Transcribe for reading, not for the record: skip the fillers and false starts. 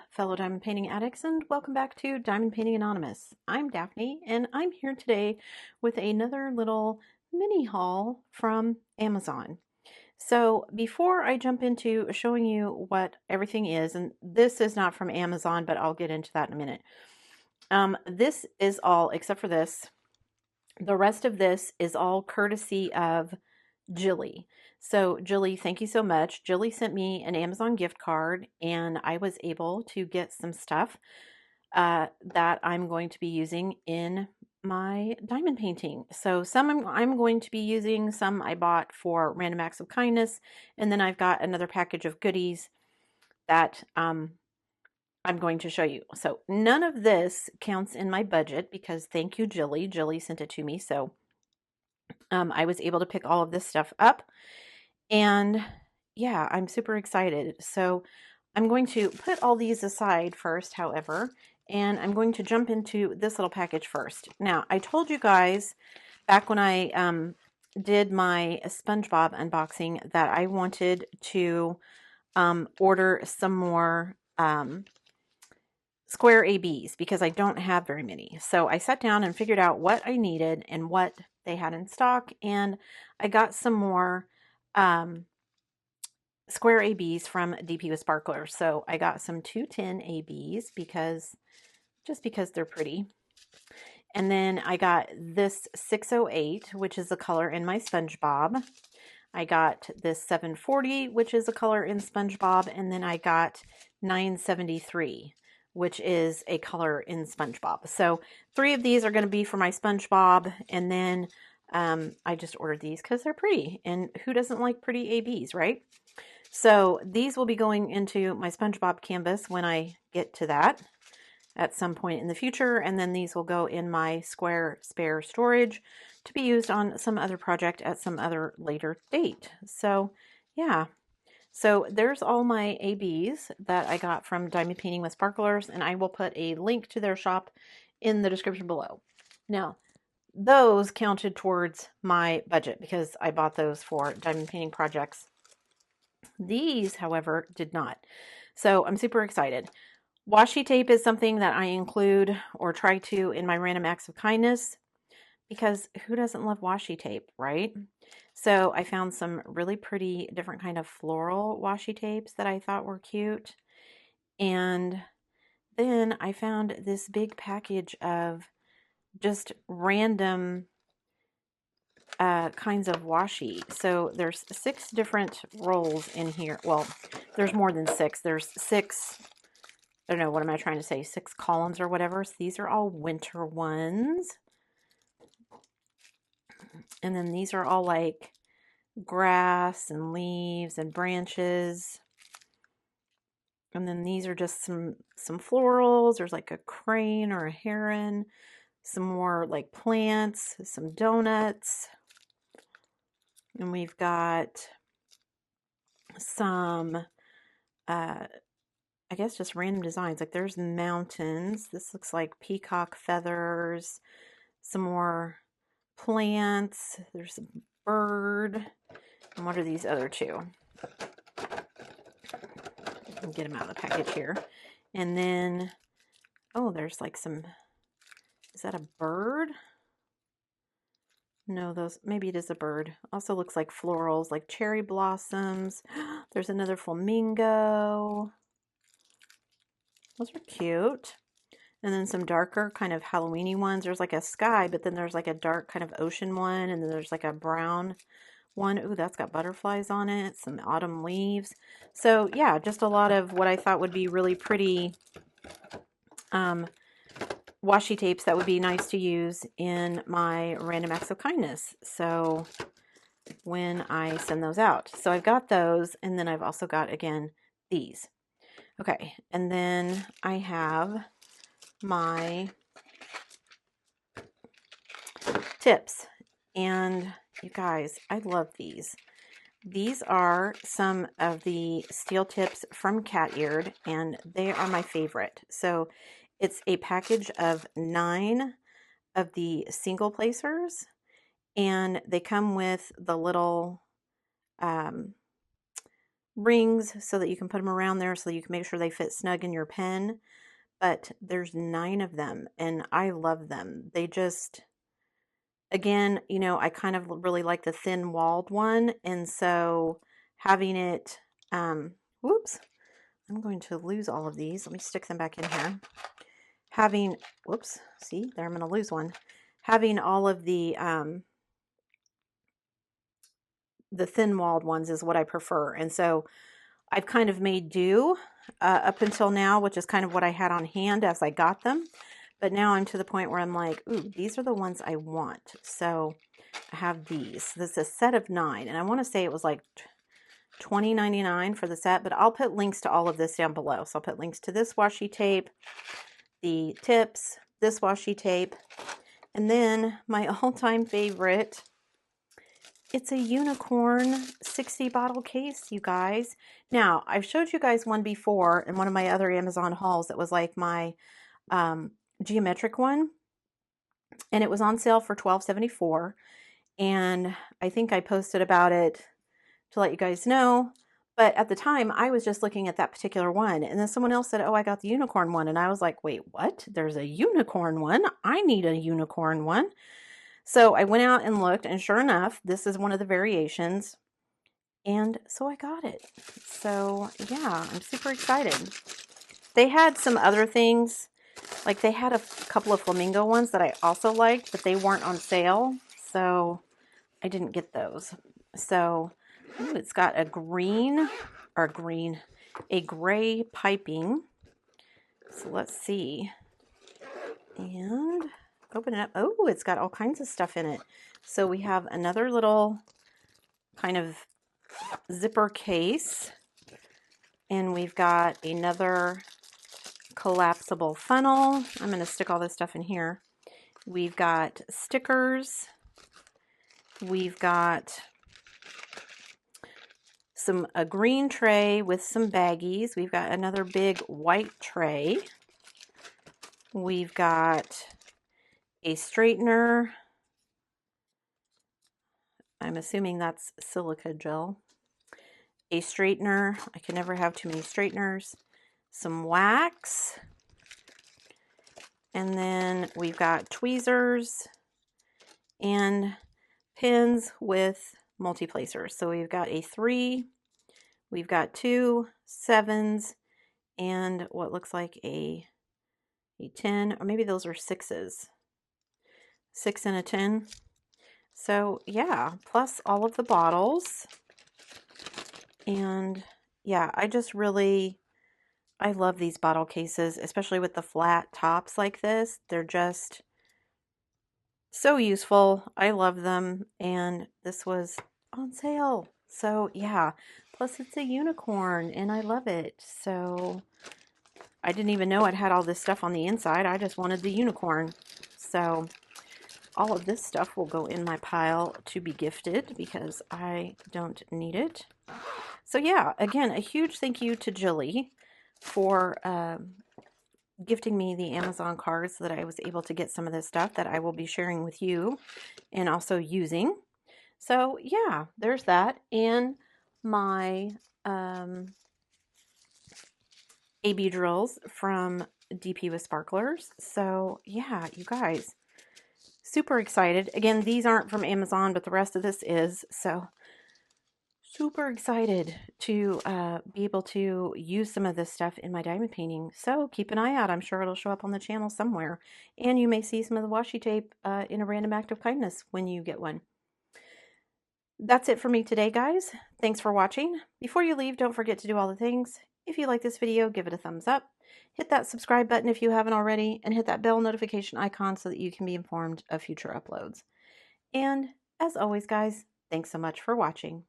fellow diamond painting addicts, and welcome back to Diamond Painting Anonymous. I'm Daphne, and I'm here today with another little mini haul from Amazon. So before I jump into showing you what everything is, and this is not from Amazon, but I'll get into that in a minute. This is all, except for this, the rest of this is all courtesy of Jilly. So Jilly, thank you so much. Jilly sent me an Amazon gift card, and I was able to get some stuff that I'm going to be using in my diamond painting. So some I'm going to be using, some I bought for random acts of kindness, and then I've got another package of goodies that I'm going to show you. So none of this counts in my budget because thank you, Jilly. Jilly sent it to me, so I was able to pick all of this stuff up. And yeah, I'm super excited. So I'm going to put all these aside first, however, and I'm going to jump into this little package first. Now, I told you guys back when I did my SpongeBob unboxing that I wanted to order some more square ABs because I don't have very many. So I sat down and figured out what I needed and what they had in stock, and I got some more square ABs from DP with Sparklers. So I got some 210 ABs just because they're pretty. And then I got this 608, which is the color in my SpongeBob. I got this 740, which is a color in SpongeBob. And then I got 973, which is a color in SpongeBob. So 3 of these are going to be for my SpongeBob. And then I just ordered these because they're pretty. And who doesn't like pretty ABs, right? So these will be going into my SpongeBob canvas when I get to that at some point in the future. And then these will go in my square spare storage to be used on some other project at some other later date. So yeah, so there's all my ABs that I got from Diamond Painting with Sparklers, and I will put a link to their shop in the description below. Now, those counted towards my budget because I bought those for diamond painting projects. These, however, did not. So I'm super excited. Washi tape is something that I include or try to in my random acts of kindness because who doesn't love washi tape, right? So I found some really pretty different kind of floral washi tapes that I thought were cute. And then I found this big package of just random kinds of washi. So there's 6 different rolls in here. Well, there's more than 6. There's 6, I don't know, what am I trying to say? 6 columns or whatever. So these are all winter ones. And then these are all like grass and leaves and branches. And then these are just some florals. There's like a crane or a heron. Some more like plants, some donuts. And we've got some, I guess just random designs. Like there's mountains. This looks like peacock feathers. Some more plants. There's a bird. And what are these other 2? Get them out of the package here. And then, oh, there's like some, is that a bird? No, those, maybe it is a bird. Also looks like florals, like cherry blossoms. There's another flamingo. Those are cute. And then some darker kind of Halloween-y ones. There's like a sky, but then there's like a dark kind of ocean one. And then there's like a brown one. Ooh, that's got butterflies on it. Some autumn leaves. So yeah, just a lot of what I thought would be really pretty washi tapes that would be nice to use in my random acts of kindness. So when I send those out. So I've got those, and then I've also got, again, these. Okay, and then I have my tips. And you guys, I love these. These are some of the steel tips from Cat Eared, and they are my favorite. So it's a package of 9 of the single placers, and they come with the little rings so that you can put them around there so that you can make sure they fit snug in your pen. But there's 9 of them and I love them. They just, again, you know, I kind of really like the thin walled one. And so having it, whoops, I'm going to lose all of these. Let me stick them back in here. Having, whoops, see, there I'm going to lose one. Having all of the thin walled ones is what I prefer. And so I've kind of made do up until now, which is kind of what I had on hand as I got them. But now I'm to the point where I'm like, ooh, these are the ones I want. So I have these. This is a set of 9. And I want to say it was like $20.99 for the set. But I'll put links to all of this down below. So I'll put links to this washi tape, the tips, this washi tape. And then my all-time favorite, it's a unicorn 60 bottle case, you guys. Now, I've showed you guys one before in one of my other Amazon hauls that was like my geometric one. And it was on sale for $12.74. And I think I posted about it to let you guys know. But at the time, I was just looking at that particular one. And then someone else said, oh, I got the unicorn one. And I was like, wait, what? There's a unicorn one? I need a unicorn one. So I went out and looked, and sure enough, this is one of the variations. And so I got it. So yeah, I'm super excited. They had some other things, like they had a couple of flamingo ones that I also liked, but they weren't on sale. So I didn't get those. So ooh, it's got a gray piping. So let's see. And open it up. Oh, it's got all kinds of stuff in it. So we have another little kind of zipper case. And we've got another collapsible funnel. I'm going to stick all this stuff in here. We've got stickers. We've got a green tray with some baggies. We've got another big white tray. We've got a straightener. I'm assuming that's silica gel. A straightener. I can never have too many straighteners. Some wax. And then we've got tweezers and pins with multi-placers. So we've got a 3, we've got 2 7s, and what looks like a 10, or maybe those are 6s. 6 and a 10. So yeah, plus all of the bottles. And yeah, I love these bottle cases, especially with the flat tops like this. They're just so useful. I love them. And this was on sale. So yeah, plus it's a unicorn and I love it. So I didn't even know it had all this stuff on the inside. I just wanted the unicorn. So all of this stuff will go in my pile to be gifted because I don't need it. So yeah, again, a huge thank you to Jilly for gifting me the Amazon cards so that I was able to get some of this stuff that I will be sharing with you and also using. So yeah, there's that. And my AB drills from DP with Sparklers. So yeah, you guys, super excited. Again, these aren't from Amazon, but the rest of this is. So super excited to be able to use some of this stuff in my diamond painting. So keep an eye out. I'm sure it'll show up on the channel somewhere. And you may see some of the washi tape in a random act of kindness when you get one. That's it for me today, guys. Thanks for watching. Before you leave, don't forget to do all the things. If you like this video, give it a thumbs up. Hit that subscribe button if you haven't already, and hit that bell notification icon so that you can be informed of future uploads. And as always, guys, thanks so much for watching.